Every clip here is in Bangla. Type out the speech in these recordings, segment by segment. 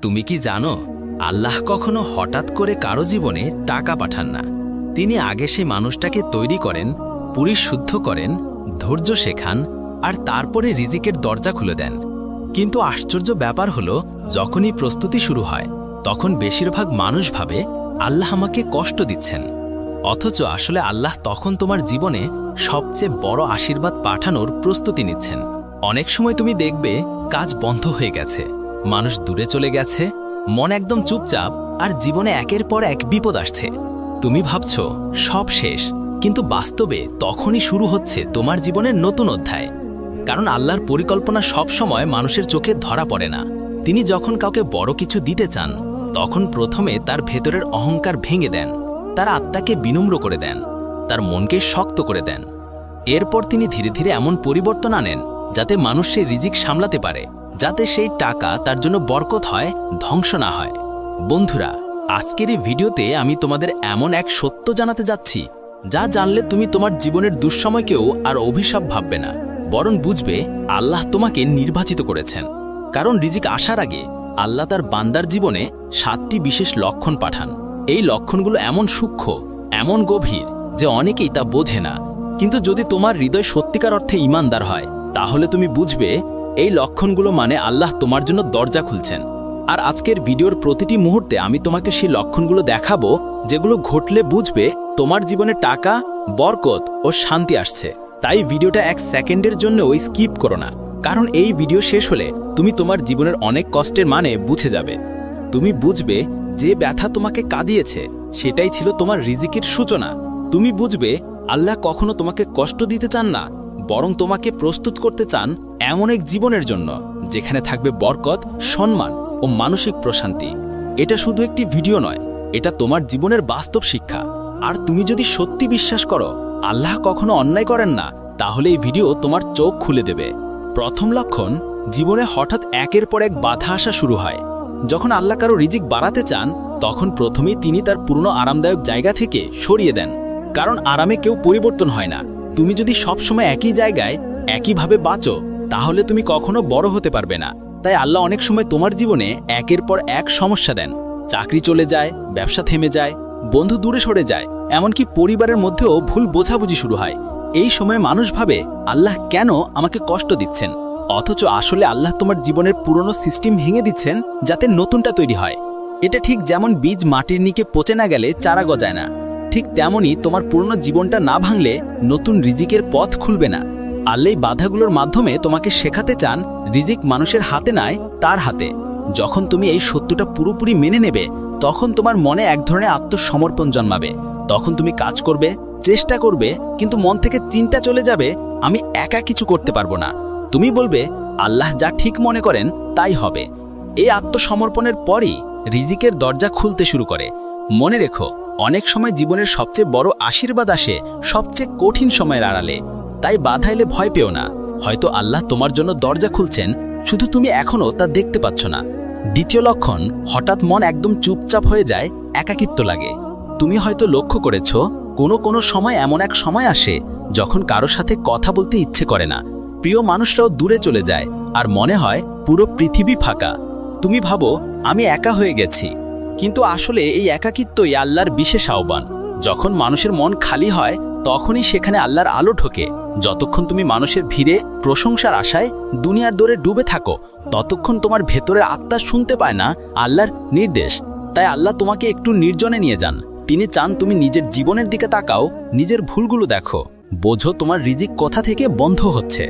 তুমি কি জানো, আল্লাহ কখনো হঠাৎ করে কারো জীবনে টাকা পাঠান না। তিনি আগে সেই মানুষটাকে তৈরি করেন, পরিশুদ্ধ করেন, ধৈর্য শেখান, আর তারপরে রিজিকের দরজা খুলে দেন। কিন্তু আশ্চর্য ব্যাপার হলো, যখনই প্রস্তুতি শুরু হয় তখন বেশিরভাগ মানুষ ভাবে আল্লাহ আমাকে কষ্ট দিচ্ছেন। অথচ আসলে আল্লাহ তখন তোমার জীবনে সবচেয়ে বড় আশীর্বাদ পাঠানোর প্রস্তুতি নিচ্ছেন। অনেক সময় তুমি দেখবে কাজ বন্ধ হয়ে গেছে, মানুষ দূরে চলে গেছে, মন একদম চুপচাপ, আর জীবনে একের পর এক বিপদ আসছে। তুমি ভাবছ সব শেষ, কিন্তু বাস্তবে তখনই শুরু হচ্ছে তোমার জীবনের নতুন অধ্যায়। কারণ আল্লাহর পরিকল্পনা সব সময় মানুষের চোখে ধরা পড়ে না। তিনি যখন কাউকে বড় কিছু দিতে চান, তখন প্রথমে তার ভেতরের অহংকার ভেঙে দেন, তার আত্মাকে বিনম্র করে দেন, তার মনকে শক্ত করে দেন। এরপর তিনি ধীরে ধীরে এমন পরিবর্তন আনেন যাতে মানুষ সেই রিজিক সামলাতে পারে, যাতে সেই টাকা তার জন্য বরকত হয়, ধ্বংস না হয়। বন্ধুরা, আজকের এই ভিডিওতে আমি তোমাদের এমন এক সত্য জানাতে যাচ্ছি, যা জানলে তুমি তোমার জীবনের দুঃসময়কেও আর অভিশাপ ভাববে না, বরং বুঝবে আল্লাহ তোমাকে নির্বাচিত করেছেন। কারণ রিজিক আসার আগে আল্লাহ তার বান্দার জীবনে 7টি বিশেষ লক্ষণ পাঠান। এই লক্ষণগুলো এমন সূক্ষ্ম, এমন গভীর যে অনেকেই তা বোঝে না। কিন্তু যদি তোমার হৃদয় সত্যিকার অর্থে ঈমানদার হয়, তাহলে তুমি বুঝবে এই লক্ষণগুলো মানে আল্লাহ তোমার জন্য দরজা খুলছেন। আর আজকের ভিডিওর প্রতিটি মুহূর্তে আমি তোমাকে সেই লক্ষণগুলো দেখাবো, যেগুলো ঘটলে বুঝবে তোমার জীবনে টাকা, বরকত ও শান্তি আসছে। তাই ভিডিওটা 1 সেকেন্ডের জন্য স্কিপ করো না, কারণ এই ভিডিও শেষ হলে তুমি তোমার জীবনের অনেক কষ্টের মানে বুঝে যাবে। তুমি বুঝবে যে ব্যথা তোমাকে কাঁদিয়েছে সেটাই ছিল তোমার রিজিকের সূচনা। তুমি বুঝবে আল্লাহ কখনো তোমাকে কষ্ট দিতে চান না, বরং তোমাকে প্রস্তুত করতে চান এমন এক জীবনের জন্য যেখানে থাকবে বরকত, সম্মান ও মানসিক প্রশান্তি। এটা শুধু একটি ভিডিও নয়, এটা তোমার জীবনের বাস্তব শিক্ষা। আর তুমি যদি সত্যি বিশ্বাস করো আল্লাহ কখনো অন্যায় করেন না, তাহলে এই ভিডিও তোমার চোখ খুলে দেবে। প্রথম লক্ষণ, জীবনে হঠাৎ একের পর এক বাধা আসা শুরু হয়। যখন আল্লাহ কারো রিজিক বাড়াতে চান, তখন প্রথমেই তিনি তার পুরনো আরামদায়ক জায়গা থেকে সরিয়ে দেন। কারণ আরামে কেউ পরিবর্তন হয় না। তুমি যদি সবসময় একই জায়গায় একইভাবে বাঁচো, তাহলে তুমি কখনো বড় হতে পারবে না। তাই আল্লাহ অনেক সময় তোমার জীবনে একের পর এক সমস্যা দেন। চাকরি চলে যায়, ব্যবসা থেমে যায়, বন্ধু দূরে সরে যায়, এমনকি পরিবারের মধ্যেও ভুল বোঝাবুঝি শুরু হয়। এই সময় মানুষ ভাবে আল্লাহ কেন আমাকে কষ্ট দিচ্ছেন, অথচ আসলে আল্লাহ তোমার জীবনের পুরনো সিস্টেম ভেঙে দিচ্ছেন যাতে নতুনটা তৈরি হয়। এটা ঠিক যেমন বীজ মাটির নিচে পচে না গেলে চারা গজায় না, ঠিক তেমনই তোমার পুরনো জীবনটা না ভাঙলে নতুন রিজিকের পথ খুলবে না। আল্লাহ বাধাগুলোর মাধ্যমে তোমাকে শেখাতে চান রিজিক মানুষের হাতে নয়, তার হাতে। যখন তুমি এই সত্যটা পুরোপুরি মেনে নেবে, তখন তোমার মনে এক ধরনের আত্মসমর্পণ জন্মাবে। তখন তুমি কাজ করবে, চেষ্টা করবে, কিন্তু মন থেকে চিন্তা চলে যাবে আমি একা কিছু করতে পারবো না। তুমি বলবে আল্লাহ যা ঠিক মনে করেন তাই হবে। এই আত্মসমর্পণের পরই রিজিকের দরজা খুলতে শুরু করে। মনে রেখো, অনেক সময় জীবনের সবচেয়ে বড় আশীর্বাদ আসে সবচেয়ে কঠিন সময়ের আড়ালে। তাই বাধা এলে ভয় পেও না, হয়তো আল্লাহ তোমার জন্য দরজা খুলছেন, শুধু তুমি এখনো তা দেখতে পাচ্ছ না। দ্বিতীয় লক্ষণ, হঠাৎ মন একদম চুপচাপ হয়ে যায়, একাকিত্ব লাগে। তুমি হয়তো লক্ষ্য করেছ কোনো সময় এমন এক সময় আসে যখন কারো সাথে কথা বলতে ইচ্ছে করে না, প্রিয় মানুষরাও দূরে চলে যায়, আর মনে হয় পুরো পৃথিবী ফাঁকা। তুমি ভাবো আমি একা হয়ে গেছি, কিন্তু আসলে এই একাকিত্বই আল্লাহর বিশেষ আহ্বান। যখন মানুষের মন খালি হয়, তখনই সেখানে আল্লাহর আলো ঢোকে। যতক্ষণ তুমি মানুষের ভিড়ে, প্রশংসার আশায় দুনিয়ার দৌড়ে ডুবে থাকো, ততক্ষণ তোমার ভেতরের আত্মা শুনতে পায় না আল্লাহর নির্দেশ। তাই আল্লাহ তোমাকে একটু নির্জনে নিয়ে যান। তিনি চান তুমি নিজের জীবনের দিকে তাকাও, নিজের ভুলগুলো দেখো, বোঝো তোমার রিজিক কোথা থেকে বন্ধ হচ্ছে।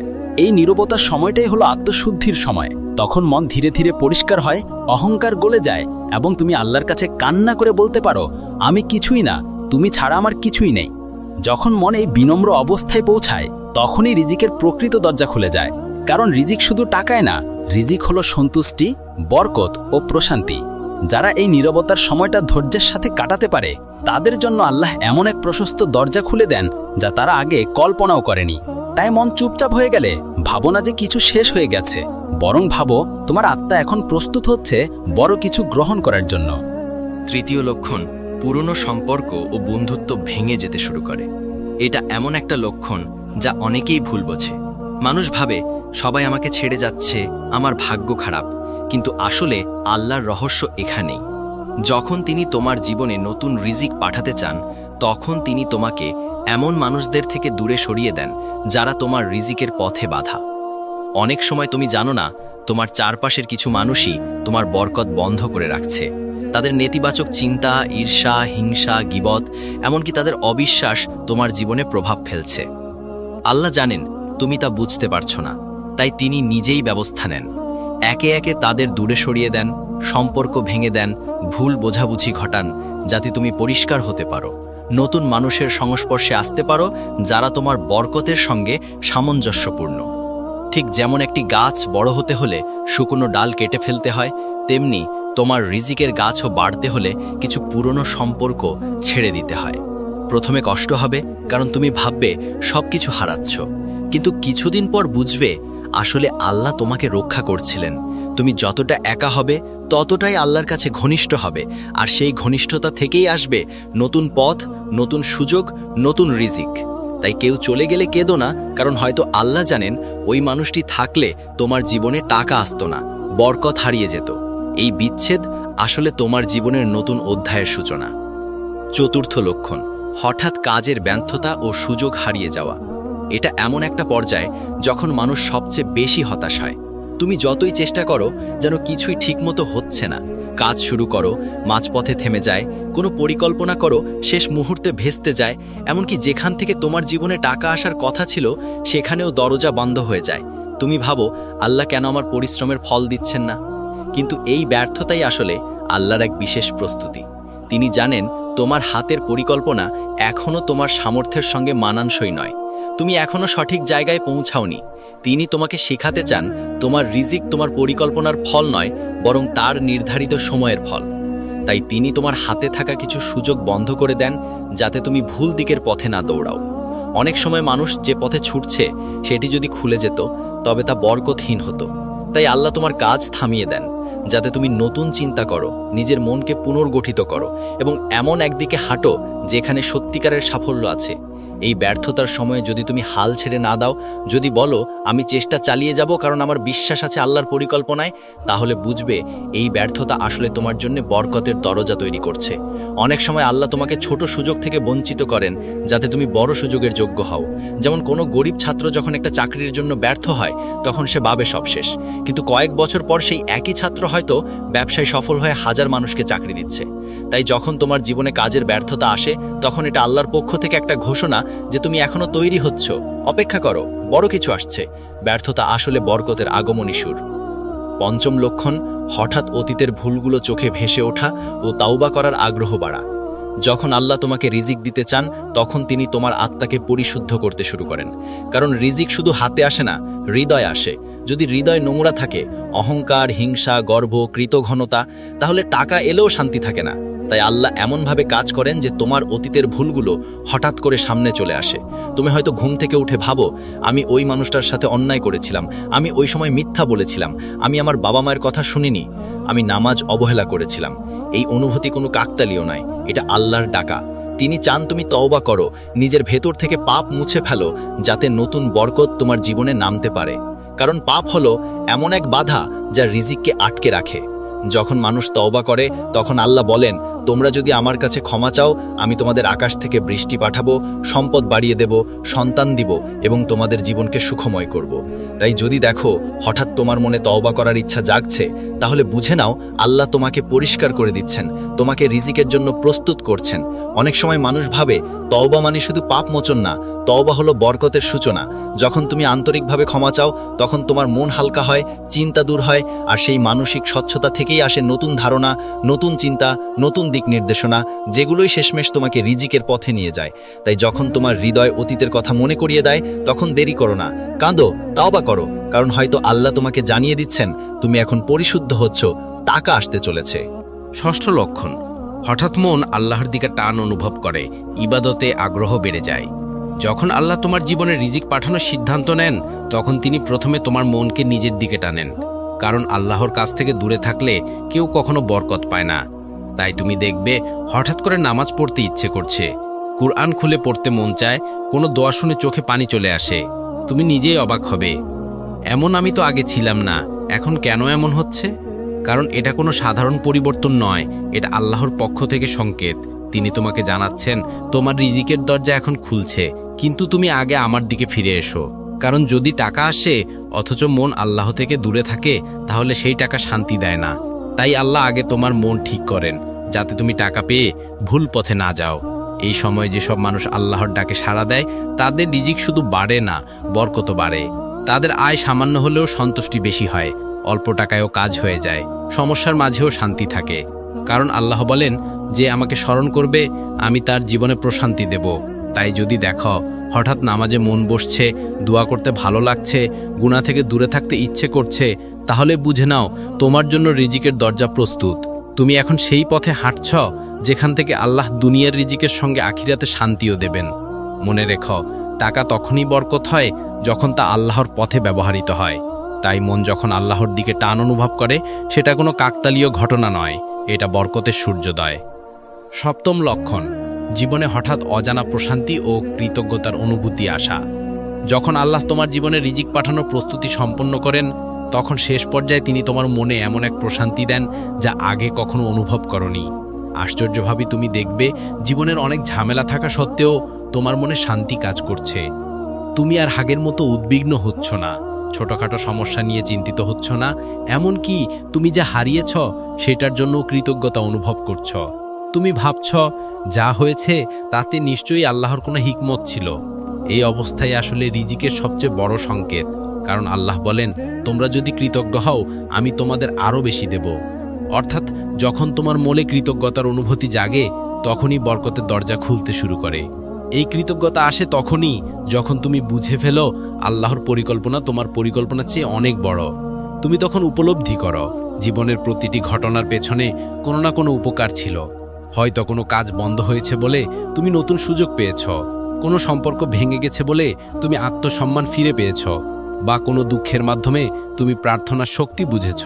এই নীরবতার সময়টাই হলো আত্মশুদ্ধির সময়। তখন মন ধীরে ধীরে পরিষ্কার হয়, অহংকার গলে যায়, এবং তুমি আল্লাহর কাছে কান্না করে বলতে পারো আমি কিছুই না, তুমি ছাড়া আমার কিছুই নেই। যখন মন এই বিনম্র অবস্থায় পৌঁছায়, তখনই রিজিকের প্রকৃত দরজা খুলে যায়। কারণ রিজিক শুধু টাকায় না, রিজিক হলো সন্তুষ্টি, বরকত ও প্রশান্তি। যারা এই নীরবতার সময়টা ধৈর্যের সাথে কাটাতে পারে, তাদের জন্য আল্লাহ এমন এক প্রশস্ত দরজা খুলে দেন যা তারা আগে কল্পনাও করেনি। তাই মন চুপচাপ হয়ে গেলে ভাবো না যে কিছু শেষ হয়ে গেছে, বরং ভাবো তোমার আত্মা এখন প্রস্তুত হচ্ছে বড় কিছু গ্রহণ করার জন্য। তৃতীয় লক্ষণ, পুরনো সম্পর্ক ও বন্ধুত্ব ভেঙে যেতে শুরু করে। এটা এমন একটা লক্ষণ যা অনেকেই ভুল বোঝে। মানুষ ভাবে সবাই আমাকে ছেড়ে যাচ্ছে, আমার ভাগ্য খারাপ। কিন্তু আসলে আল্লাহর রহস্য এখানেই। যখন তিনি তোমার জীবনে নতুন রিজিক পাঠাতে চান, তখন তিনি তোমাকে এমন মানুষদের থেকে দূরে সরিয়ে দেন যারা তোমার রিজিকের পথে বাধা। অনেক সময় তুমি জানো না, তোমার চারপাশের কিছু মানুষই তোমার বরকত বন্ধ করে রাখছে। তাদের নেতিবাচক চিন্তা, ঈর্ষা, হিংসা, গীবত, এমনকি তাদের অবিশ্বাস তোমার জীবনে প্রভাব ফেলছে। আল্লাহ জানেন তুমি তা বুঝতে পারছো না, তাই তিনি নিজেই ব্যবস্থা নেন। একে একে তাদের দূরে সরিয়ে দেন, সম্পর্ক ভেঙে দেন, ভুল বোঝাবুঝি ঘটান, যাতে তুমি পরিষ্কার হতে পারো, নতুন মানুষের সংস্পর্শে আসতে পারো যারা তোমার বরকতের সঙ্গে সামঞ্জস্যপূর্ণ। ঠিক যেমন একটি গাছ বড় হতে হলে শুকনো ডাল কেটে ফেলতে হয়, তেমনি তোমার রিজিকের গাছও বাড়তে হলে কিছু পুরনো সম্পর্ক ছেড়ে দিতে হয়। প্রথমে কষ্ট হবে, কারণ তুমি ভাববে সব কিছু হারাচ্ছ, কিন্তু কিছুদিন পর বুঝবে আসলে আল্লাহ তোমাকে রক্ষা করছিলেন। তুমি যতটা একা হবে ততটাই আল্লাহর কাছে ঘনিষ্ঠ হবে, আর সেই ঘনিষ্ঠতা থেকেই আসবে নতুন পথ, নতুন সুযোগ, নতুন রিজিক। তাই কেউ চলে গেলে কেঁদো না, কারণ হয়তো আল্লাহ জানেন ওই মানুষটি থাকলে তোমার জীবনে টাকা আসতো না, বরকত হারিয়ে যেত। এই বিচ্ছেদ আসলে তোমার জীবনের নতুন অধ্যায়ের সূচনা। চতুর্থ লক্ষণ, হঠাৎ কাজের ব্যর্থতা ও সুযোগ হারিয়ে যাওয়া। এটা এমন একটা পর্যায় যখন মানুষ সবচেয়ে বেশি হতাশ হয়। তুমি যতই চেষ্টা করো যেন কিছুই ঠিকমতো হচ্ছে না। কাজ শুরু করো, মাঝপথে থেমে যায়, কোনো পরিকল্পনা করো, শেষ মুহূর্তে ভেস্তে যায়, এমনকি যেখান থেকে তোমার জীবনে টাকা আসার কথা ছিল সেখানেও দরজা বন্ধ হয়ে যায়। তুমি ভাবো আল্লাহ কেন আমার পরিশ্রমের ফল দিচ্ছেন না? কিন্তু এই ব্যর্থতাই আসলে আল্লাহর এক বিশেষ প্রস্তুতি। তিনি জানেন তোমার হাতের পরিকল্পনা এখনও তোমার সামর্থ্যের সঙ্গে মানানসই নয়, তুমি এখনও সঠিক জায়গায় পৌঁছাওনি। তিনি তোমাকে শেখাতে চান তোমার রিজিক তোমার পরিকল্পনার ফল নয়, বরং তার নির্ধারিত সময়ের ফল। তাই তিনি তোমার হাতে থাকা কিছু সুযোগ বন্ধ করে দেন, যাতে তুমি ভুল দিকের পথে না দৌড়াও। অনেক সময় মানুষ যে পথে ছুটছে সেটি যদি খুলে যেত তবে তা বরকতহীন হতো। তাই আল্লাহ তোমার কাজ থামিয়ে দেন, যাতে তুমি নতুন চিন্তা করো, নিজের মনকে পুনর্গঠিত করো এবং এমন একদিকে হাঁটো যেখানে সত্যিকারের সাফল্য আছে। এই ব্যর্থতার সময়ে যদি তুমি হাল ছেড়ে না দাও, যদি বলো আমি চেষ্টা চালিয়ে যাব কারণ আমার বিশ্বাস আছে আল্লাহর পরিকল্পনায়, তাহলে বুঝবে এই ব্যর্থতা আসলে তোমার জন্য বরকতের দরজা তৈরি করছে। অনেক সময় আল্লাহ তোমাকে ছোট সুযোগ থেকে বঞ্চিত করেন যাতে তুমি বড় সুযোগের যোগ্য হও। যেমন কোনো গরিব ছাত্র যখন একটা চাকরির জন্য ব্যর্থ হয় তখন সে ভাবে সব শেষ, কিন্তু কয়েক বছর পর সেই একই ছাত্র হয়তো ব্যবসায় সফল হয়ে হাজার মানুষকে চাকরি দিচ্ছে। তাই যখন তোমার জীবনে কাজের ব্যর্থতা আসে তখন এটা আল্লাহর পক্ষ থেকে একটা ঘোষণা যে তুমি এখনো তৈরি হচ্ছ, অপেক্ষা করো, বড় কিছু আসছে। ব্যর্থতা আসলে বরকতের আগমনী সুর। পঞ্চম লক্ষণ, হঠাৎ অতীতের ভুলগুলো চোখে ভেসে ওঠা ও তাওবা করার আগ্রহ বাড়া। যখন আল্লাহ তোমাকে রিজিক দিতে চান তখন তিনি তোমার আত্মাকে পরিশুদ্ধ করতে শুরু করেন, কারণ রিজিক শুধু হাতে আসে না, হৃদয় আসে। যদি হৃদয় নোংরা থাকে, অহংকার, হিংসা, গর্ব, কৃতঘ্নতা, তাহলে টাকা এলেও শান্তি থাকে না। তাই আল্লাহ এমনভাবে কাজ করেন যে তোমার অতীতের ভুলগুলো হঠাৎ করে সামনে চলে আসে। তুমি হয়তো ঘুম থেকে উঠে ভাবো আমি ওই মানুষটার সাথে অন্যায় করেছিলাম, আমি ওই সময় মিথ্যা বলেছিলাম, আমি আমার বাবা মায়ের কথা শুনিনি, আমি নামাজ অবহেলা করেছিলাম। এই অনুভূতি কোনো কাকতালীয় নয়, এটা আল্লাহর ডাকা। তিনি চান তুমি তওবা করো, নিজের ভেতর থেকে পাপ মুছে ফেলো, যাতে নতুন বরকত তোমার জীবনে নামতে পারে। কারণ পাপ হলো এমন এক বাধা যা রিজিককে আটকে রাখে। যখন মানুষ তওবা করে তখন আল্লাহ বলেন, তোমরা যদি আমার কাছে ক্ষমা চাও আমি তোমাদের আকাশ থেকে বৃষ্টি পাঠাবো, সম্পদ বাড়িয়ে দেব, সন্তান দিব এবং তোমাদের জীবনকে সুখময় করব। তাই যদি দেখো হঠাৎ তোমার মনে তওবা করার ইচ্ছা জাগছে, তাহলে বুঝে নাও আল্লাহ তোমাকে পরিষ্কার করে দিচ্ছেন, তোমাকে রিজিকের জন্য প্রস্তুত করছেন। অনেক সময় মানুষ ভাবে তওবা মানে শুধু পাপ মোচন না, তওবা হলো বরকতের সূচনা। যখন তুমি আন্তরিকভাবে ক্ষমা চাও তখন তোমার মন হালকা হয়, চিন্তা দূর হয়, আর সেই মানসিক স্বচ্ছতা থেকেই আসে নতুন ধারণা, নতুন চিন্তা, নতুন দিক নির্দেশনা, যেগুলোই শেষমেশ তোমাকে রিজিকের পথে নিয়ে যায়। তাই যখন তোমার হৃদয় অতীতের কথা মনে করিয়ে দেয় তখন দেরি করো না, কাঁদো, তওবা করো, কারণ হয়তো আল্লাহ তোমাকে জানিয়ে দিচ্ছেন তুমি এখন পরিশুদ্ধ হচ্ছ, টাকা আসতে চলেছে। ষষ্ঠ লক্ষণ, হঠাৎ মন আল্লাহর দিকে টান অনুভব করে, ইবাদতে আগ্রহ বেড়ে যায়। যখন আল্লাহ তোমার জীবনে রিজিক পাঠানোর সিদ্ধান্ত নেন তখন তিনি প্রথমে তোমার মনকে নিজের দিকে টানেন, কারণ আল্লাহর কাছ থেকে দূরে থাকলে কেউ কখনো বরকত পায় না। তাই তুমি দেখবে হঠাৎ করে নামাজ পড়তে ইচ্ছে করছে, কুরআন খুলে পড়তে মন চায়, কোনো দোয়া শুনে চোখে পানি চলে আসে। তুমি নিজেই অবাক হবে, এমন আমি তো আগে ছিলাম না, এখন কেন এমন হচ্ছে? কারণ এটা কোনো সাধারণ পরিবর্তন নয়, এটা আল্লাহর পক্ষ থেকে সংকেত। তিনি তোমাকে জানাচ্ছেন তোমার রিজিকের দরজা এখন খুলছে, কিন্তু তুমি আগে আমার দিকে ফিরে এসো। কারণ যদি টাকা আসে অথচ মন আল্লাহ থেকে দূরে থাকে, তাহলে সেই টাকা শান্তি দেয় না। তাই আল্লাহ আগে তোমার মন ঠিক করেন, যাতে তুমি টাকা পেয়ে ভুল পথে না যাও। এই সময় যেসব মানুষ আল্লাহর ডাকে সাড়া দেয়, তাদের রিজিক শুধু বাড়ে না, বরকত বাড়ে। তাদের আয় সামান্য হলেও সন্তুষ্টি বেশি হয়, অল্প টাকায়ও কাজ হয়ে যায়, সমস্যার মাঝেও শান্তি থাকে। কারণ আল্লাহ বলেন, যে আমাকে স্মরণ করবে আমি তার জীবনে প্রশান্তি দেব। তাই যদি দেখো হঠাৎ নামাজে মন বসছে, দোয়া করতে ভালো লাগছে, গুনাহ থেকে দূরে থাকতে ইচ্ছে করছে, তাহলে বুঝে নাও তোমার জন্য রিজিকের দরজা প্রস্তুত। তুমি এখন সেই পথে হাঁটছ যেখান থেকে আল্লাহ দুনিয়ার রিজিকের সঙ্গে আখিরাতে শান্তিও দেবেন। মনে রেখো, টাকা তখনই বরকত হয় যখন তা আল্লাহর পথে ব্যবহৃত হয়। তাই মন যখন আল্লাহর দিকে টান অনুভব করে, সেটা কোনো কাকতালীয় ঘটনা নয়, এটা বরকতের সূর্যোদয়। সপ্তম লক্ষণ, জীবনে হঠাৎ অজানা প্রশান্তি ও কৃতজ্ঞতার অনুভূতি আসা। যখন আল্লাহ তোমার জীবনে রিজিক পাঠানোর প্রস্তুতি সম্পন্ন করেন, তখন শেষ পর্যায়ে তিনি তোমার মনে এমন এক প্রশান্তি দেন যা আগে কখনো অনুভব করনি। আশ্চর্যভাবে তুমি দেখবে জীবনের অনেক ঝামেলা থাকা সত্ত্বেও তোমার মনে শান্তি কাজ করছে। তুমি আর আগের মতো উদ্বিগ্ন হচ্ছ না, ছোটখাটো সমস্যা নিয়ে চিন্তিত হচ্ছ না, এমনকি তুমি যা হারিয়েছ সেটার জন্য কৃতজ্ঞতা অনুভব করছ। তুমি ভাবছ যা হয়েছে তাতে নিশ্চয়ই আল্লাহর কোনো হিকমত ছিল। এই অবস্থায় আসলে রিজিকের সবচেয়ে বড় সংকেত, কারণ আল্লাহ বলেন, তোমরা যদি কৃতজ্ঞ হও আমি তোমাদের আরও বেশি দেব। অর্থাৎ যখন তোমার মনে কৃতজ্ঞতার অনুভূতি জাগে, তখনই বরকতের দরজা খুলতে শুরু করে। এই কৃতজ্ঞতা আসে তখনই যখন তুমি বুঝে ফেলো আল্লাহর পরিকল্পনা তোমার পরিকল্পনার চেয়ে অনেক বড়। তুমি তখন উপলব্ধি করো জীবনের প্রতিটি ঘটনার পেছনে কোনো না কোনো উপকার ছিল। হয়তো কোনো কাজ বন্ধ হয়েছে বলে তুমি নতুন সুযোগ পেয়েছ, কোনো সম্পর্ক ভেঙে গেছে বলে তুমি আত্মসম্মান ফিরে পেয়েছ, বা কোনো দুঃখের মাধ্যমে তুমি প্রার্থনার শক্তি বুঝেছ।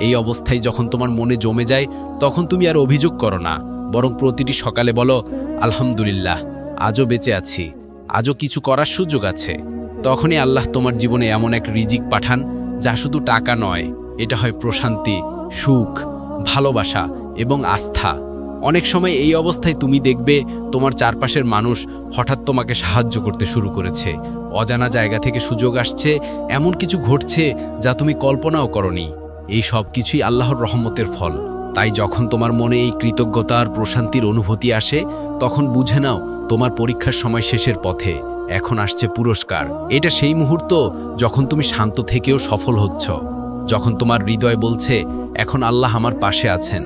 এই অবস্থায় যখন তোমার মনে জমে যায়, তখন তুমি আর অভিযোগ করো না, বরং প্রতিটি সকালে বলো, আলহামদুলিল্লাহ, আজও বেঁচে আছি, আজও কিছু করার সুযোগ আছে। তখনই আল্লাহ তোমার জীবনে এমন এক রিজিক পাঠান যা শুধু টাকা নয়, এটা হয় প্রশান্তি, সুখ, ভালোবাসা এবং আস্থা। অনেক সময় এই অবস্থায় তুমি দেখবে তোমার চারপাশের মানুষ হঠাৎ তোমাকে সাহায্য করতে শুরু করেছে, অজানা জায়গা থেকে সুযোগ আসছে, এমন কিছু ঘটছে যা তুমি কল্পনাও করনি। এই সব কিছুই আল্লাহর রহমতের ফল। তাই যখন তোমার মনে এই কৃতজ্ঞতা আর প্রশান্তির অনুভূতি আসে, তখন বুঝে নাও তোমার পরীক্ষার সময় শেষের পথে, এখন আসছে পুরস্কার। এটা সেই মুহূর্ত যখন তুমি শান্ত থেকেও সফল হচ্ছ, যখন তোমার হৃদয় বলছে, এখন আল্লাহ আমার পাশে আছেন।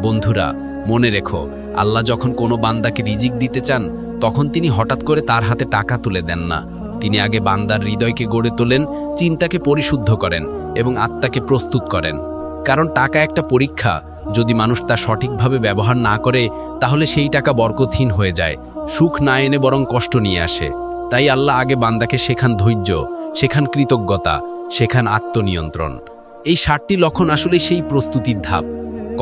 বন্ধুরা, মনে রেখো, আল্লাহ যখন কোনো বান্দাকে রিজিক দিতে চান, তখন তিনি হঠাৎ করে তার হাতে টাকা তুলে দেন না। তিনি আগে বান্দার হৃদয়কে গড়ে তোলেন, চিন্তাকে পরিশুদ্ধ করেন এবং আত্মাকে প্রস্তুত করেন। কারণ টাকা একটা পরীক্ষা, যদি মানুষ তা সঠিকভাবে ব্যবহার না করে, তাহলে সেই টাকা বরকতহীন হয়ে যায়, সুখ না এনে বরং কষ্ট নিয়ে আসে। তাই আল্লাহ আগে বান্দাকে শেখান ধৈর্য, শেখান কৃতজ্ঞতা, শেখান আত্মনিয়ন্ত্রণ। এই 7টি লক্ষণ আসলে সেই প্রস্তুতির ধাপ।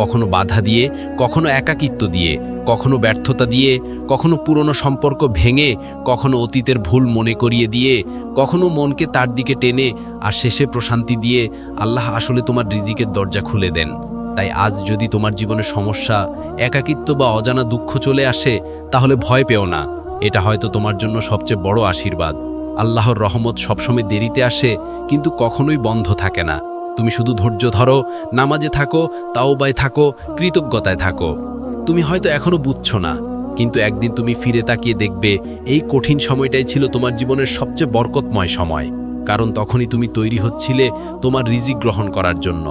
কখনো বাধা দিয়ে, কখনো একাকিত্ব দিয়ে, কখনো ব্যর্থতা দিয়ে, কখনো পুরনো সম্পর্ক ভেঙে, কখনো অতীতের ভুল মনে করিয়ে দিয়ে, কখনো মনকে তার দিকে টেনে, আর শেষে প্রশান্তি দিয়ে আল্লাহ আসলে তোমার রিজিকের দরজা খুলে দেন। তাই আজ যদি তোমার জীবনে সমস্যা, একাকিত্ব বা অজানা দুঃখ চলে আসে, তাহলে ভয় পেও না, এটা হয়তো তোমার জন্য সবচেয়ে বড় আশীর্বাদ। আল্লাহর রহমত সবসময় দেরিতে আসে, কিন্তু কখনোই বন্ধ থাকে না। তুমি শুধু ধৈর্য ধরো, নামাজে থাকো, তাওবায় থাকো, কৃতজ্ঞতায় থাকো। তুমি হয়তো এখনো বুঝছো না, কিন্তু একদিন তুমি ফিরে তাকিয়ে দেখবে এই কঠিন সময়টাই ছিল তোমার জীবনের সবচেয়ে বরকতময় সময়। কারণ তখনই তুমি তৈরি হচ্ছিলে তোমার রিজিক গ্রহণ করার জন্য।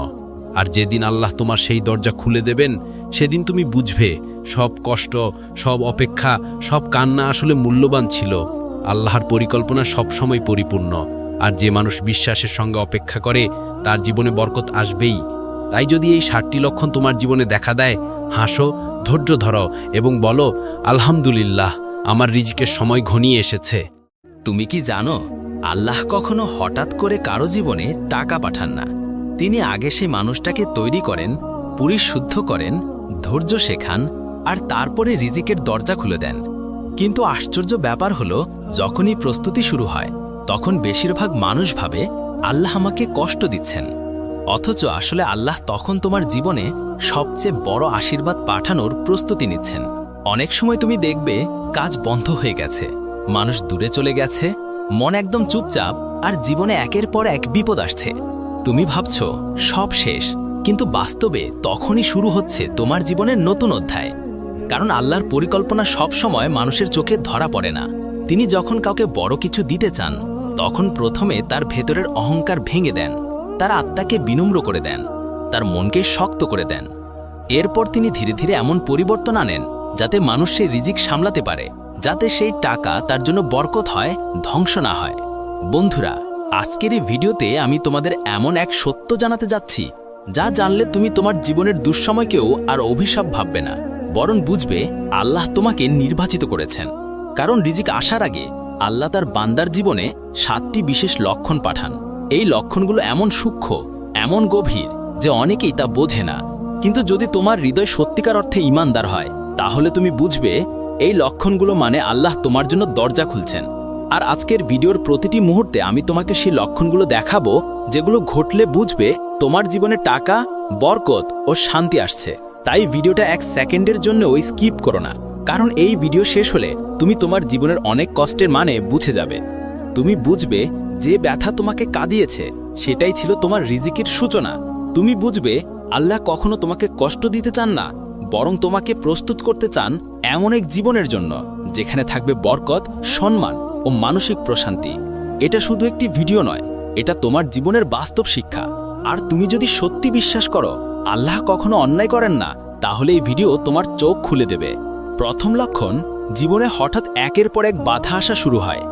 আর যেদিন আল্লাহ তোমার সেই দরজা খুলে দেবেন, সেদিন তুমি বুঝবে সব কষ্ট, সব অপেক্ষা, সব কান্না আসলে মূল্যবান ছিল। আল্লাহর পরিকল্পনা সবসময় পরিপূর্ণ, আর যে মানুষ বিশ্বাসের সঙ্গে অপেক্ষা করে তার জীবনে বরকত আসবেই। তাই যদি এই 7টি লক্ষণ তোমার জীবনে দেখা দেয়, হাসো, ধৈর্য ধরো এবং বলো, আলহামদুলিল্লাহ, আমার রিজিকের সময় ঘনিয়ে এসেছে। তুমি কি জানো, আল্লাহ কখনো হঠাৎ করে কারো জীবনে টাকা পাঠান না। তিনি আগে সেই মানুষটাকে তৈরি করেন, পরিশুদ্ধ করেন, ধৈর্য শেখান, আর তারপরে রিজিকের দরজা খুলে দেন। কিন্তু আশ্চর্য ব্যাপার হলো, যখনই প্রস্তুতি শুরু হয়, তখন বেশিরভাগ মানুষ ভাবে আল্লাহ আমাকে কষ্ট দিচ্ছেন। অথচ আসলে আল্লাহ তখন তোমার জীবনে সবচেয়ে বড় আশীর্বাদ পাঠানোর প্রস্তুতি নিচ্ছেন। অনেক সময় তুমি দেখবে কাজ বন্ধ হয়ে গেছে, মানুষ দূরে চলে গেছে, মন একদম চুপচাপ, আর জীবনে একের পর এক বিপদ আসছে। তুমি ভাবছো সব শেষ, কিন্তু বাস্তবে তখনই শুরু হচ্ছে তোমার জীবনের নতুন অধ্যায়। কারণ আল্লাহর পরিকল্পনা সব সময় মানুষের চোখে ধরা পড়ে না। তিনি যখন কাউকে বড় কিছু দিতে চান, তখন প্রথমে তার ভেতরের অহংকার ভেঙে দেন, তার আত্মাকে বিনম্র করে দেন, তার মনকে শক্ত করে দেন। এরপর তিনি ধীরে ধীরে এমন পরিবর্তন আনেন যাতে মানুষ সেই রিজিক সামলাতে পারে, যাতে সেই টাকা তার জন্য বরকত হয়, ধ্বংস না হয়। বন্ধুরা, আজকের এই ভিডিওতে আমি তোমাদের এমন এক সত্য জানাতে যাচ্ছি, যা জানলে তুমি তোমার জীবনের দুঃসময়কেও আর অভিশাপ ভাববে না, বরং বুঝবে আল্লাহ তোমাকে নির্বাচিত করেছেন। কারণ রিজিক আসার আগে আল্লাহ তার বান্দার জীবনে 7টি বিশেষ লক্ষণ পাঠান। এই লক্ষণগুলো এমন সূক্ষ্ম, এমন গভীর যে অনেকেই তা বোঝে না। কিন্তু যদি তোমার হৃদয় সত্যিকার অর্থে ঈমানদার হয়, তাহলে তুমি বুঝবে এই লক্ষণগুলো মানে আল্লাহ তোমার জন্য দরজা খুলছেন। আর আজকের ভিডিওর প্রতিটি মুহূর্তে আমি তোমাকে সেই লক্ষণগুলো দেখাবো, যেগুলো ঘটলে বুঝবে তোমার জীবনে টাকা, বরকত ও শান্তি আসছে। তাই ভিডিওটা 1 সেকেন্ডের জন্য স্কিপ করো না, কারণ এই ভিডিও শেষ হলে তুমি তোমার জীবনের অনেক কষ্টের মানে বুঝে যাবে। তুমি বুঝবে যে ব্যথা তোমাকে কাঁদিয়েছে সেটাই ছিল তোমার রিজিকের সূচনা। তুমি বুঝবে আল্লাহ কখনো তোমাকে কষ্ট দিতে চান না, বরং তোমাকে প্রস্তুত করতে চান এমন এক জীবনের জন্য যেখানে থাকবে বরকত, সম্মান ও মানসিক প্রশান্তি। এটা শুধু একটি ভিডিও নয়, এটা তোমার জীবনের বাস্তব শিক্ষা। আর তুমি যদি সত্যি বিশ্বাস করো আল্লাহ কখনো অন্যায় করেন না, তাহলে এই ভিডিও তোমার চোখ খুলে দেবে। প্রথম লক্ষণ, জীবনে হঠাৎ একের পর এক বাধা আসা শুরু হয়।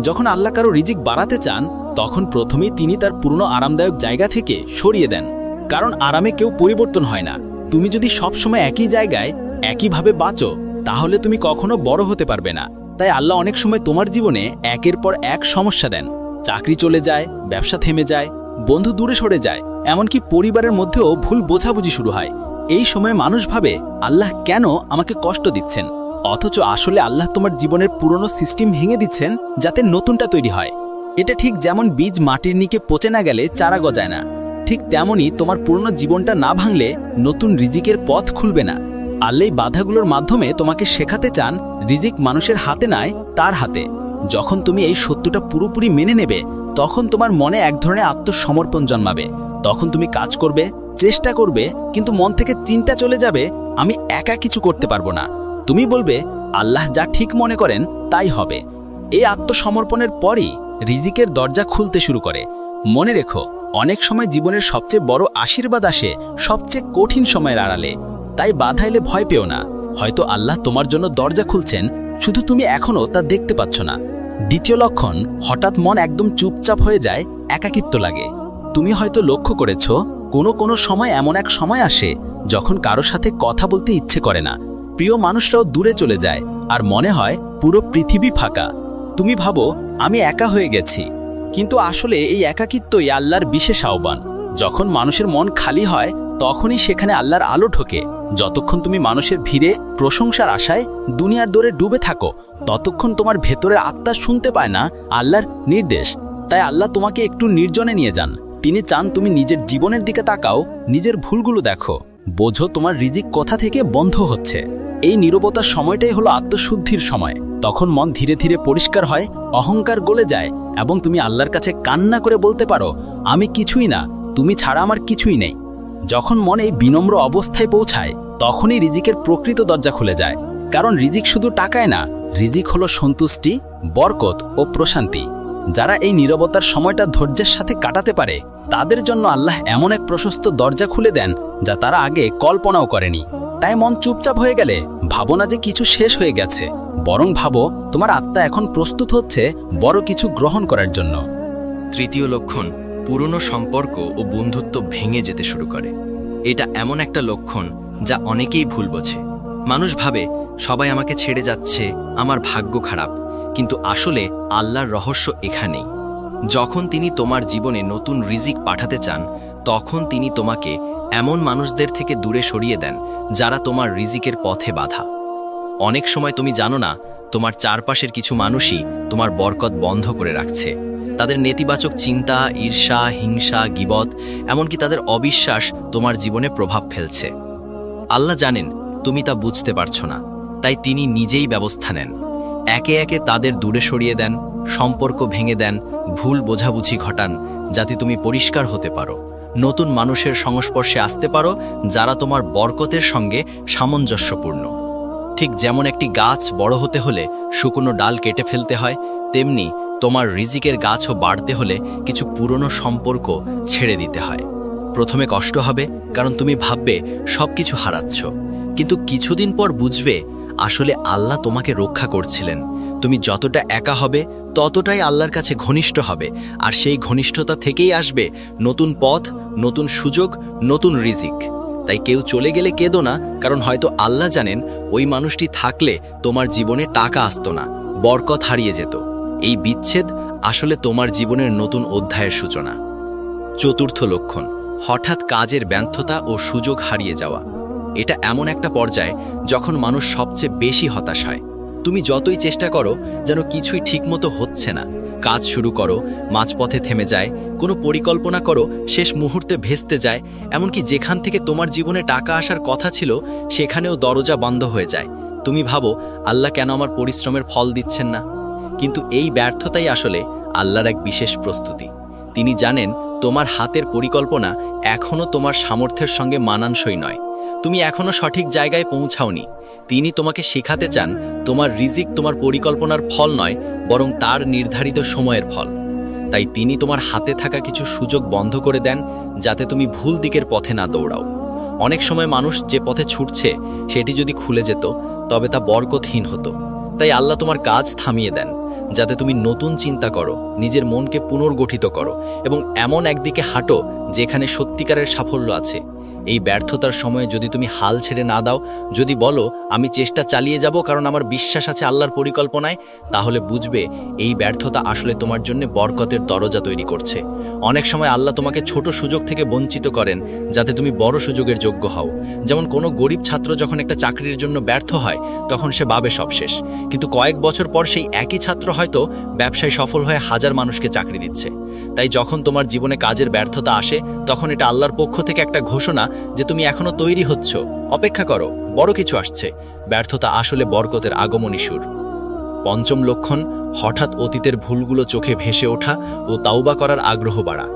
যখন আল্লাহ কারো রিজিক বাড়াতে চান, তখন প্রথমেই তিনি তার পুরনো আরামদায়ক জায়গা থেকে সরিয়ে দেন। কারণ আরামে কেউ পরিবর্তন হয় না। তুমি যদি সবসময় একই জায়গায় একইভাবে বাঁচো, তাহলে তুমি কখনো বড় হতে পারবে না। তাই আল্লাহ অনেক সময় তোমার জীবনে একের পর এক সমস্যা দেন। চাকরি চলে যায়, ব্যবসা থেমে যায়, বন্ধু দূরে সরে যায়, এমনকি পরিবারের মধ্যেও ভুল বোঝাবুঝি শুরু হয়। এই সময় মানুষ ভাবে আল্লাহ কেন আমাকে কষ্ট দিচ্ছেন, অথচ আসলে আল্লাহ তোমার জীবনের পুরনো সিস্টেম ভেঙে দিচ্ছেন যাতে নতুনটা তৈরি হয়। এটা ঠিক যেমন বীজ মাটির নিচে পচে না গেলে চারা গজায় না, ঠিক তেমনই তোমার পুরনো জীবনটা না ভাঙলে নতুন রিজিকের পথ খুলবে না। আল্লাহ এই বাধাগুলোর মাধ্যমে তোমাকে শেখাতে চান রিজিক মানুষের হাতে নয়, তার হাতে। যখন তুমি এই সত্যটা পুরোপুরি মেনে নেবে, তখন তোমার মনে এক ধরনের আত্মসমর্পণ জন্মাবে। তখন তুমি কাজ করবে, চেষ্টা করবে, কিন্তু মন থেকে চিন্তা চলে যাবে আমি একা কিছু করতে পারবো না। তুমি বলবে আল্লাহ যা ঠিক মনে করেন তাই হবে। এই আত্মসমর্পণের পরই রিজিকের দরজা খুলতে শুরু করে। মনে রেখো, অনেক সময় জীবনের সবচেয়ে বড় আশীর্বাদ আসে সবচেয়ে কঠিন সময়ের আড়ালে। তাই বাধা এলে ভয় পেও না, হয়তো আল্লাহ তোমার জন্য দরজা খুলছেন, শুধু তুমি এখনও তা দেখতে পাচ্ছ না। দ্বিতীয় লক্ষণ, হঠাৎ মন একদম চুপচাপ হয়ে যায়, একাকিত্ব লাগে। তুমি হয়তো লক্ষ্য করেছ কোনো সময় এমন এক সময় আসে যখন কারো সাথে কথা বলতে ইচ্ছে করে না, প্রিয় মানুষরাও দূরে চলে যায়, আর মনে হয় পুরো পৃথিবী ফাঁকা। তুমি ভাবো আমি একা হয়ে গেছি, কিন্তু আসলে এই একাকিত্বই আল্লাহর বিশেষ আহ্বান। যখন মানুষের মন খালি হয়, তখনই সেখানে আল্লাহর আলো ঢোকে। যতক্ষণ তুমি মানুষের ভিড়ে, প্রশংসার আশায় দুনিয়ার দৌড়ে ডুবে থাকো, ততক্ষণ তোমার ভেতরের আত্মা শুনতে পায় না আল্লাহর নির্দেশ। তাই আল্লাহ তোমাকে একটু নির্জনে নিয়ে যান। তিনি চান তুমি নিজের জীবনের দিকে তাকাও, নিজের ভুলগুলো দেখো, বোঝো তোমার রিজিক কোথা থেকে বন্ধ হচ্ছে। এই নীরবতার সময়টাই হলো আত্মশুদ্ধির সময়। তখন মন ধীরে ধীরে পরিষ্কার হয়, অহংকার গলে যায়, এবং তুমি আল্লাহর কাছে কান্না করে বলতে পারো আমি কিছুই না, তুমি ছাড়া আমার কিছুই নেই। যখন মন এই বিনম্র অবস্থায় পৌঁছায়, তখনই রিজিকের প্রকৃত দরজা খুলে যায়। কারণ রিজিক শুধু টাকায় না, রিজিক হলো সন্তুষ্টি, বরকত ও প্রশান্তি। যারা এই নীরবতার সময়টা ধৈর্যের সাথে কাটাতে পারে, তাদের জন্য আল্লাহ এমন এক প্রশস্ত দরজা খুলে দেন যা তারা আগে কল্পনাও করেনি। তাই মন চুপচাপ হয়ে গেলে ভাবো না যে কিছু শেষ হয়ে গেছে, বরং ভাবো তোমার আত্মা এখন প্রস্তুত হচ্ছে বড় কিছু গ্রহণ করার জন্য। তৃতীয় লক্ষণ, পুরনো সম্পর্ক ও বন্ধুত্ব ভেঙে যেতে শুরু করে। এটা এমন একটা লক্ষণ যা অনেকেই ভুল বোঝে। মানুষ ভাবে সবাই আমাকে ছেড়ে যাচ্ছে, আমার ভাগ্য খারাপ। কিন্তু আসলে আল্লাহর রহস্য এখানেই। যখন তিনি তোমার জীবনে নতুন রিজিক পাঠাতে চান, তখন তিনি তোমাকে এমন মানুষদের থেকে দূরে সরিয়ে দেন যারা তোমার রিজিকের পথে বাধা। অনেক সময় তুমি জানো না তোমার চারপাশের কিছু মানুষই তোমার বরকত বন্ধ করে রাখছে। তাদের নেতিবাচক চিন্তা, ঈর্ষা, হিংসা, গীবত, এমনকি তাদের অবিশ্বাস তোমার জীবনে প্রভাব ফেলছে। আল্লাহ জানেন তুমি তা বুঝতে পারছো না, তাই তিনি নিজেই ব্যবস্থা নেন। একে একে তাদের দূরে সরিয়ে দেন, সম্পর্ক ভেঙে দেন, ভুল বোঝাবুঝি ঘটান, যাতে তুমি পরিষ্কার হতে পারো, নতুন মানুষের সংস্পর্শে আসতে পারো যারা তোমার বরকতের সঙ্গে সামঞ্জস্যপূর্ণ। ঠিক যেমন একটি গাছ বড় হতে হলে শুকনো ডাল কেটে ফেলতে হয়, তেমনি তোমার রিজিকের গাছও বাড়তে হলে কিছু পুরনো সম্পর্ক ছেড়ে দিতে হয়। প্রথমে কষ্ট হবে, কারণ তুমি ভাববে সব কিছু হারাচ্ছ, কিন্তু কিছুদিন পর বুঝবে আসলে আল্লাহ তোমাকে রক্ষা করছিলেন। তুমি যতটা একা হবে ততটাই আল্লাহর কাছে ঘনিষ্ঠ হবে, আর সেই ঘনিষ্ঠতা থেকেই আসবে নতুন পথ, নতুন সুযোগ, নতুন রিজিক। তাই কেউ চলে গেলে কেঁদো না, কারণ হয়তো আল্লাহ জানেন ওই মানুষটি থাকলে তোমার জীবনে টাকা আসতো না, বরকত হারিয়ে যেত। এই বিচ্ছেদ আসলে তোমার জীবনের নতুন অধ্যায়ের সূচনা। চতুর্থ লক্ষণ, হঠাৎ কাজের ব্যর্থতা ও সুযোগ হারিয়ে যাওয়া। এটা এমন একটা পর্যায় যখন মানুষ সবচেয়ে বেশি হতাশ হয়। তুমি যতই চেষ্টা করো যেন কিছুই ঠিকমতো হচ্ছে না। কাজ শুরু করো, মাঝপথে থেমে যায়, কোনো পরিকল্পনা করো, শেষ মুহূর্তে ভেস্তে যায়, এমনকি যেখান থেকে তোমার জীবনে টাকা আসার কথা ছিল সেখানেও দরজা বন্ধ হয়ে যায়। তুমি ভাবো আল্লাহ কেন আমার পরিশ্রমের ফল দিচ্ছেন না? কিন্তু এই ব্যর্থতাই আসলে আল্লাহর এক বিশেষ প্রস্তুতি। তিনি জানেন তোমার হাতের পরিকল্পনা এখনও তোমার সামর্থ্যের সঙ্গে মানানসই নয়, তুমি এখনও সঠিক জায়গায় পৌঁছাওনি। তিনি তোমাকে শেখাতে চান তোমার রিজিক তোমার পরিকল্পনার ফল নয়, বরং তার নির্ধারিত সময়ের ফল। তাই তিনি তোমার হাতে থাকা কিছু সুযোগ বন্ধ করে দেন, যাতে তুমি ভুল দিকের পথে না দৌড়াও। অনেক সময় মানুষ যে পথে ছুটছে সেটি যদি খুলে যেত তবে তা বরকতহীন হতো। তাই আল্লাহ তোমার কাজ থামিয়ে দেন, যাতে তুমি নতুন চিন্তা করো, নিজের মনকে পুনর্গঠিত করো এবং এমন একদিকে হাঁটো যেখানে সত্যিকারের সাফল্য আছে। এই ব্যর্থতার সময়ে যদি তুমি হাল ছেড়ে না দাও, যদি বলো আমি চেষ্টা চালিয়ে যাব কারণ আমার বিশ্বাস আছে আল্লাহর পরিকল্পনায়, তাহলে বুঝবে এই ব্যর্থতা আসলে তোমার জন্য বরকতের দরজা তৈরি করছে। অনেক সময় আল্লাহ তোমাকে ছোট সুযোগ থেকে বঞ্চিত করেন যাতে তুমি বড় সুযোগের যোগ্য হও। যেমন কোনো গরিব ছাত্র যখন একটা চাকরির জন্য ব্যর্থ হয় তখন সে ভাবে সব শেষ, কিন্তু কয়েক বছর পর সেই একই ছাত্র হয়তো ব্যবসায় সফল হয়ে হাজার মানুষকে চাকরি দিচ্ছে। তাই যখন তোমার জীবনে কাজের ব্যর্থতা আসে তখন এটা আল্লাহর পক্ষ থেকে একটা ঘোষণা যে তুমি এখনো তৈরি হচ্ছ, অপেক্ষা করো, বড় কিছু আসছে। ব্যর্থতা আসলে বরকতের আগমনী সুর। পঞ্চম লক্ষণ, হঠাৎ অতীতের ভুলগুলো চোখে ভেসে ওঠা ও তাওবা করার আগ্রহ বাড়া।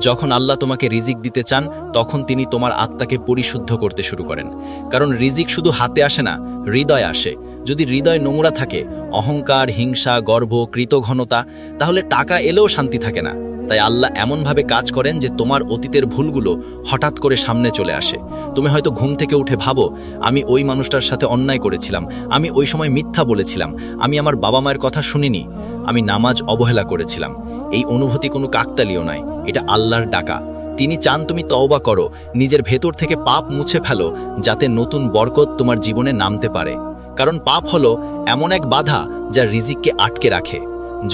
যখন আল্লাহ তোমাকে রিজিক দিতে চান তখন তিনি তোমার আত্মাকে পরিশুদ্ধ করতে শুরু করেন, কারণ রিজিক শুধু হাতে আসে না, হৃদয়ে আসে। যদি হৃদয় নোংরা থাকে, অহংকার, হিংসা, গর্ব, কৃতঘ্নতা, তাহলে টাকা এলেও শান্তি থাকে না। তাই আল্লাহ এমনভাবে কাজ করেন যে তোমার অতীতের ভুলগুলো হঠাৎ করে সামনে চলে আসে। তুমি হয়তো ঘুম থেকে উঠে ভাবো আমি ওই মানুষটার সাথে অন্যায় করেছিলাম, আমি ওই সময় মিথ্যা বলেছিলাম, আমি আমার বাবা মায়ের কথা শুনিনি, আমি নামাজ অবহেলা করেছিলাম। এই অনুভূতি কোনো কাকতালীয় নয়, এটা আল্লাহর ডাকা। তিনি চান তুমি তওবা করো, নিজের ভেতর থেকে পাপ মুছে ফেলো, যাতে নতুন বরকত তোমার জীবনে নামতে পারে। কারণ পাপ হলো এমন এক বাধা যা রিজিককে আটকে রাখে।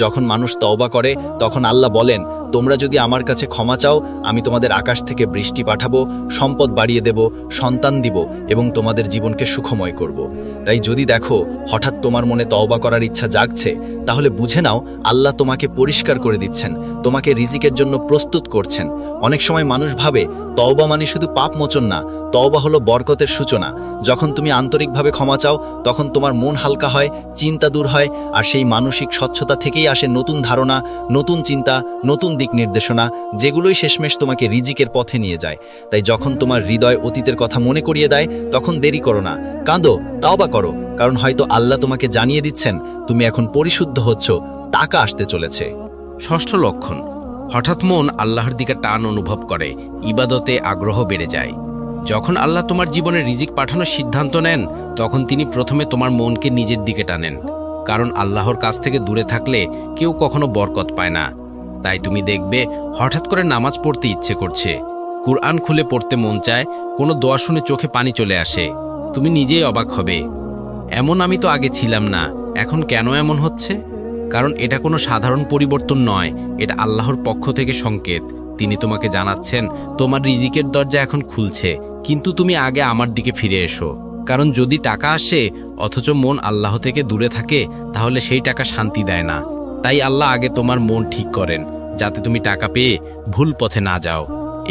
যখন মানুষ তওবা করে তখন আল্লাহ বলেন, তোমরা যদি আমার কাছে ক্ষমা চাও আমি তোমাদের আকাশ থেকে বৃষ্টি পাঠাবো, সম্পদ বাড়িয়ে দেব, সন্তান দিব এবং তোমাদের জীবনকে সুখময় করব। তাই যদি দেখো হঠাৎ তোমার মনে তওবা করার ইচ্ছা জাগছে, তাহলে বুঝে নাও আল্লাহ তোমাকে পরিষ্কার করে দিচ্ছেন, তোমাকে রিজিকের জন্য প্রস্তুত করছেন। অনেক সময় মানুষ ভাবে তওবা মানে শুধু পাপ মোচন না, তওবা হলো বরকতের সূচনা। যখন তুমি আন্তরিকভাবে ক্ষমা চাও তখন তোমার মন হালকা হয়, চিন্তা দূর হয়, আর সেই মানসিক স্বচ্ছতা থেকেই আসে নতুন ধারণা, নতুন চিন্তা, নতুন দিক নির্দেশনা, যেগুলোই শেষমেশ তোমাকে রিজিকের পথে নিয়ে যায়। তাই যখন তোমার হৃদয় অতীতের কথা মনে করিয়ে দেয় তখন দেরি করো না, কাঁদো, তওবা করো, কারণ হয়তো আল্লাহ তোমাকে জানিয়ে দিচ্ছেন তুমি এখন পরিশুদ্ধ হচ্ছ, টাকা আসতে চলেছে। ষষ্ঠ লক্ষণ, হঠাৎ মন আল্লাহর দিকে টান অনুভব করে, ইবাদতে আগ্রহ বেড়ে যায়। যখন আল্লাহ তোমার জীবনে রিজিক পাঠানোর সিদ্ধান্ত নেন তখন তিনি প্রথমে তোমার মনকে নিজের দিকে টানেন, কারণ আল্লাহর কাছ থেকে দূরে থাকলে কেউ কখনো বরকত পায় না। তাই তুমি দেখবে হঠাৎ করে নামাজ পড়তে ইচ্ছে করছে, কুরআন খুলে পড়তে মন চায়, কোনো দোয়া শুনে চোখে পানি চলে আসে। তুমি নিজেই অবাক হবে, এমন আমি তো আগে ছিলাম না, এখন কেন এমন হচ্ছে? কারণ এটা কোনো সাধারণ পরিবর্তন নয়, এটা আল্লাহর পক্ষ থেকে সংকেত। তিনি তোমাকে জানাচ্ছেন তোমার রিজিকের দরজা এখন খুলছে, কিন্তু তুমি আগে আমার দিকে ফিরে এসো। কারণ যদি টাকা আসে অথচ মন আল্লাহ থেকে দূরে থাকে তাহলে সেই টাকা শান্তি দেয় না, তাই আল্লাহ আগে তোমার মন ঠিক করেন, যাতে তুমি টাকা পেয়ে ভুল পথে না যাও।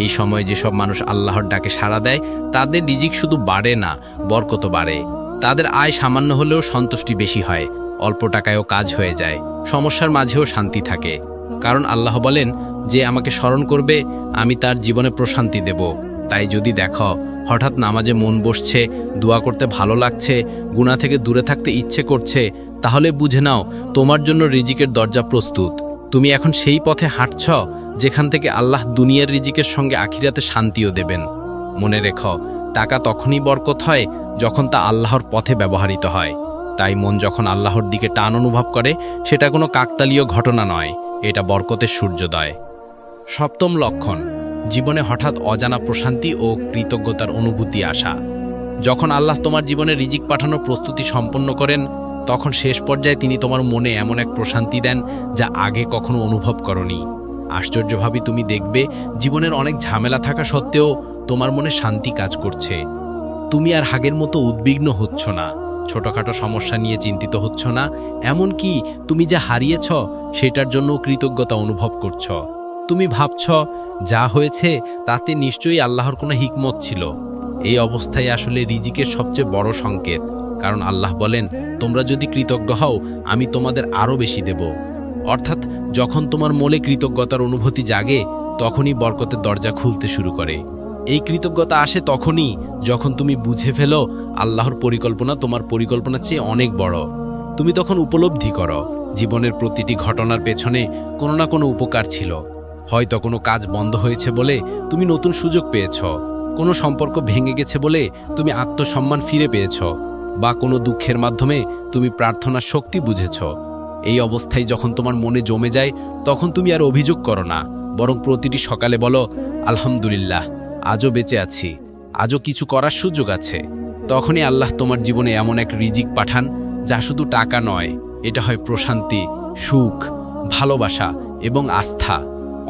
এই সময় যেসব মানুষ আল্লাহর ডাকে সাড়া দেয়, তাদের রিজিক শুধু বাড়ে না, বরকত বাড়ে। তাদের আয় সামান্য হলেও সন্তুষ্টি বেশি হয়, অল্প টাকায়ও কাজ হয়ে যায়, সমস্যার মাঝেও শান্তি থাকে। কারণ আল্লাহ বলেন, যে আমাকে স্মরণ করবে আমি তার জীবনে প্রশান্তি দেব। তাই যদি দেখো হঠাৎ নামাজে মন বসছে, দোয়া করতে ভালো লাগছে, গুনাহ থেকে দূরে থাকতে ইচ্ছে করছে, তাহলে বুঝে নাও তোমার জন্য রিজিকের দরজা প্রস্তুত। তুমি এখন সেই পথে হাঁটছ যেখান থেকে আল্লাহ দুনিয়ার রিজিকের সঙ্গে আখিরাতে শান্তিও দেবেন। মনে রেখো, টাকা তখনই বরকত হয় যখন তা আল্লাহর পথে ব্যবহৃত হয়। তাই মন যখন আল্লাহর দিকে টান অনুভব করে, সেটা কোনো কাকতালীয় ঘটনা নয়, এটা বরকতের সূর্যোদয়। সপ্তম লক্ষণ, জীবনে হঠাৎ অজানা প্রশান্তি ও কৃতজ্ঞতার অনুভূতি আসা। যখন আল্লাহ তোমার জীবনে রিজিক পাঠানোর প্রস্তুতি সম্পন্ন করেন, তখন শেষ পর্যায়ে তিনি তোমার মনে এমন এক প্রশান্তি দেন যা আগে কখনো অনুভব করনি। আশ্চর্যভাবে তুমি দেখবে জীবনের অনেক ঝামেলা থাকা সত্ত্বেও তোমার মনে শান্তি কাজ করছে। তুমি আর আগের মতো উদ্বিগ্ন হচ্ছ না, ছোটখাটো সমস্যা নিয়ে চিন্তিত হচ্ছ না, এমনকি তুমি যা হারিয়েছ সেটার জন্য কৃতজ্ঞতা অনুভব করছ। তুমি ভাবছ যা হয়েছে তাতে নিশ্চয়ই আল্লাহর কোনো হিকমত ছিল। এই অবস্থায় আসলে রিজিকের সবচেয়ে বড় সংকেত, কারণ আল্লাহ বলেন, তোমরা যদি কৃতজ্ঞ হও আমি তোমাদের আরও বেশি দেব। অর্থাৎ যখন তোমার মনে কৃতজ্ঞতার অনুভূতি জাগে, তখনই বরকতের দরজা খুলতে শুরু করে। এই কৃতজ্ঞতা আসে তখনই যখন তুমি বুঝে ফেলো আল্লাহর পরিকল্পনা তোমার পরিকল্পনার চেয়ে অনেক বড়। তুমি তখন উপলব্ধি করো জীবনের প্রতিটি ঘটনার পেছনে কোনো না কোনো উপকার ছিল। হয়তো কোনো কাজ বন্ধ হয়েছে বলে তুমি নতুন সুযোগ পেয়েছ, কোনো সম্পর্ক ভেঙে গেছে বলে তুমি আত্মসম্মান ফিরে পেয়েছ, বা কোনো দুঃখের মাধ্যমে তুমি প্রার্থনার শক্তি বুঝেছ। এই অবস্থায় যখন তোমার মনে জমে যায়, তখন তুমি আর অভিযোগ করো না, বরং প্রতিটি সকালে বলো, আলহামদুলিল্লাহ, আজও বেঁচে আছি, আজও কিছু করার সুযোগ আছে। তখনই আল্লাহ তোমার জীবনে এমন এক রিজিক পাঠান যা শুধু টাকা নয়, এটা হয় প্রশান্তি, সুখ, ভালোবাসা এবং আস্থা।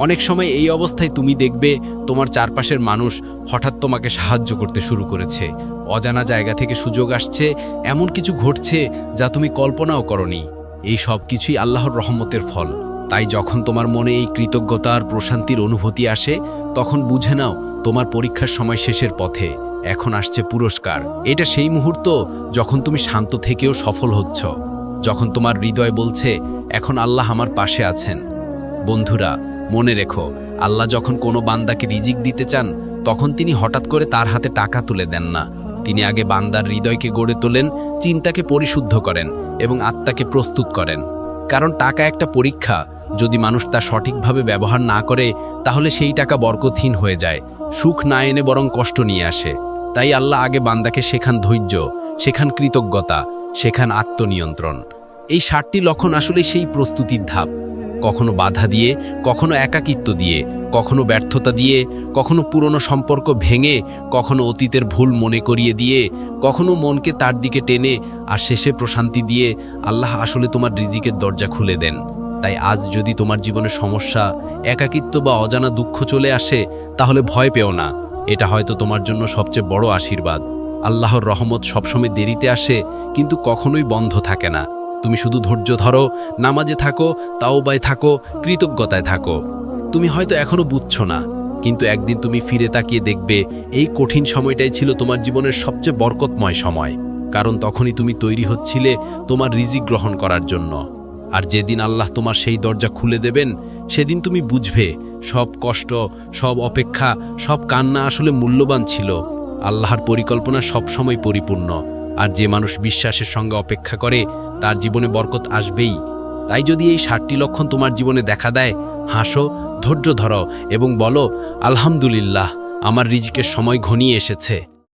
অনেক সময় এই অবস্থায় তুমি দেখবে তোমার চারপাশের মানুষ হঠাৎ তোমাকে সাহায্য করতে শুরু করেছে, অজানা জায়গা থেকে সুযোগ আসছে, এমন কিছু ঘটছে যা তুমি কল্পনাও করনি। এই সব কিছুই আল্লাহর রহমতের ফল। তাই যখন তোমার মনে এই কৃতজ্ঞতা আর প্রশান্তির অনুভূতি আসে, তখন বুঝে নাও তোমার পরীক্ষার সময় শেষের পথে, এখন আসছে পুরস্কার। এটা সেই মুহূর্ত যখন তুমি শান্ত থেকেও সফল হচ্ছ, যখন তোমার হৃদয় বলছে, এখন আল্লাহ আমার পাশে আছেন। বন্ধুরা, মনে রেখো, আল্লাহ যখন কোনো বান্দাকে রিজিক দিতে চান, তখন তিনি হঠাৎ করে তার হাতে টাকা তুলে দেন না। তিনি আগে বান্দার হৃদয়কে গড়ে তোলেন, চিন্তাকে পরিশুদ্ধ করেন এবং আত্মাকে প্রস্তুত করেন। কারণ টাকা একটা পরীক্ষা, যদি মানুষ তা সঠিকভাবে ব্যবহার না করে, তাহলে সেই টাকা বরকতহীন হয়ে যায়, সুখ না এনে বরং কষ্ট নিয়ে আসে। তাই আল্লাহ আগে বান্দাকে শেখান ধৈর্য, শেখান কৃতজ্ঞতা, শেখান আত্মনিয়ন্ত্রণ। এই 7টি লক্ষণ আসলে সেই প্রস্তুতির ধাপ। কখনো বাধা দিয়ে, কখনো একাকিত্ব দিয়ে, কখনো ব্যর্থতা দিয়ে, কখনো পুরনো সম্পর্ক ভেঙে, কখনো অতীতের ভুল মনে করিয়ে দিয়ে, কখনো মনকে তার দিকে টেনে, আর শেষে প্রশান্তি দিয়ে আল্লাহ আসলে তোমার রিজিকের দরজা খুলে দেন। তাই আজ যদি তোমার জীবনে সমস্যা, একাকিত্ব বা অজানা দুঃখ চলে আসে, তাহলে ভয় পেও না, এটা হয়তো তোমার জন্য সবচেয়ে বড় আশীর্বাদ। আল্লাহর রহমত সবসময় দেরিতে আসে, কিন্তু কখনোই বন্ধ থাকে না। তুমি শুধু ধৈর্য ধরো, নামাজে থাকো, তাওবায় থাকো, কৃতজ্ঞতায় থাকো। তুমি হয়তো এখনো বুঝছো না, কিন্তু একদিন তুমি ফিরে তাকিয়ে দেখবে এই কঠিন সময়টাই ছিল তোমার জীবনের সবচেয়ে বরকতময় সময়। কারণ তখনই তুমি তৈরি হচ্ছিলে তোমার রিজিক গ্রহণ করার জন্য। আর যেদিন আল্লাহ তোমার সেই দরজা খুলে দেবেন, সেদিন তুমি বুঝবে সব কষ্ট, সব অপেক্ষা, সব কান্না আসলে মূল্যবান ছিল। আল্লাহর পরিকল্পনা সবসময় পরিপূর্ণ, আর যে মানুষ বিশ্বাসের সঙ্গে অপেক্ষা করে তার জীবনে বরকত আসবেই। তাই যদি এই 7টি লক্ষণ তোমার জীবনে দেখা দেয়, হাসো, ধৈর্য ধরো এবং বলো, আলহামদুলিল্লাহ, আমার রিজিকের সময় ঘনিয়ে এসেছে।